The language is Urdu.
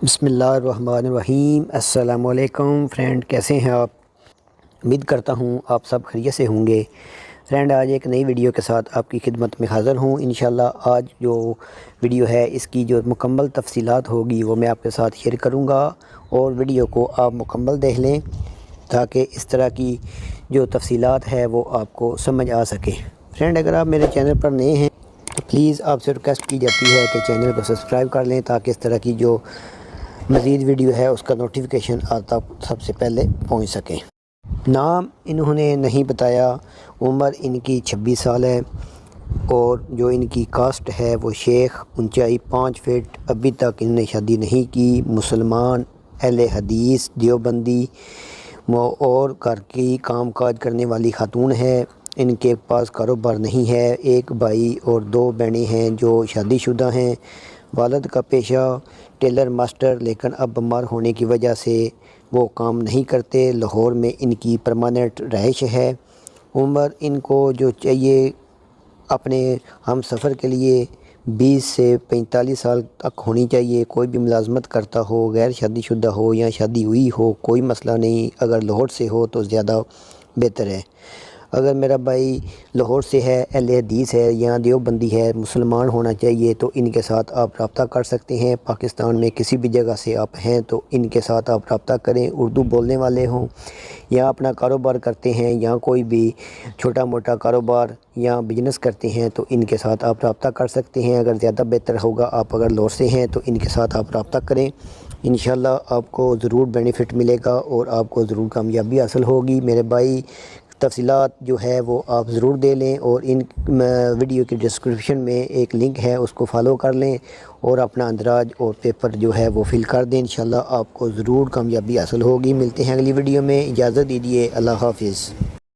بسم اللہ الرحمن الرحیم۔ السلام علیکم فرینڈ، کیسے ہیں آپ؟ امید کرتا ہوں آپ سب خیریت سے ہوں گے۔ فرینڈ، آج ایک نئی ویڈیو کے ساتھ آپ کی خدمت میں حاضر ہوں۔ انشاءاللہ آج جو ویڈیو ہے اس کی جو مکمل تفصیلات ہوگی وہ میں آپ کے ساتھ شیئر کروں گا، اور ویڈیو کو آپ مکمل دیکھ لیں تاکہ اس طرح کی جو تفصیلات ہے وہ آپ کو سمجھ آ سکے۔ فرینڈ، اگر آپ میرے چینل پر نئے ہیں تو پلیز آپ سے ریکویسٹ کی جاتی ہے کہ چینل کو سبسکرائب کر لیں تاکہ اس طرح کی جو مزید ویڈیو ہے اس کا نوٹیفیکیشن آپ تک سب سے پہلے پہنچ سکے۔ نام انہوں نے نہیں بتایا، عمر ان کی 26 سال ہے، اور جو ان کی کاسٹ ہے وہ شیخ، اونچائی 5 فٹ، ابھی تک انہوں نے شادی نہیں کی، مسلمان، اہل حدیث، دیوبندی، اور گھر کی کام کاج کرنے والی خاتون ہے۔ ان کے پاس کاروبار نہیں ہے۔ ایک بھائی اور 2 بہنیں ہیں جو شادی شدہ ہیں۔ والد کا پیشہ ٹیلر ماسٹر، لیکن اب بیمار ہونے کی وجہ سے وہ کام نہیں کرتے۔ لاہور میں ان کی پرماننٹ رہائش ہے۔ عمر ان کو جو چاہیے اپنے ہم سفر کے لیے 20 سے 45 سال تک ہونی چاہیے۔ کوئی بھی ملازمت کرتا ہو، غیر شادی شدہ ہو یا شادی ہوئی ہو، کوئی مسئلہ نہیں۔ اگر لاہور سے ہو تو زیادہ بہتر ہے۔ اگر میرا بھائی لاہور سے ہے، اہل حدیث ہے یا دیوبندی ہے، مسلمان ہونا چاہیے، تو ان کے ساتھ آپ رابطہ کر سکتے ہیں۔ پاکستان میں کسی بھی جگہ سے آپ ہیں تو ان کے ساتھ آپ رابطہ کریں۔ اردو بولنے والے ہوں یا اپنا کاروبار کرتے ہیں یا کوئی بھی چھوٹا موٹا کاروبار یا بزنس کرتے ہیں تو ان کے ساتھ آپ رابطہ کر سکتے ہیں۔ اگر زیادہ بہتر ہوگا آپ اگر لاہور سے ہیں تو ان کے ساتھ آپ رابطہ کریں۔ انشاءاللہ آپ کو ضرور بینیفٹ ملے گا اور آپ کو ضرور کامیابی حاصل ہوگی۔ میرے بھائی، تفصیلات جو ہے وہ آپ ضرور دے لیں، اور ان ویڈیو کی ڈسکرپشن میں ایک لنک ہے، اس کو فالو کر لیں اور اپنا اندراج اور پیپر جو ہے وہ فل کر دیں۔ انشاءاللہ آپ کو ضرور کامیابی حاصل ہوگی۔ ملتے ہیں اگلی ویڈیو میں، اجازت دیجیے، اللہ حافظ۔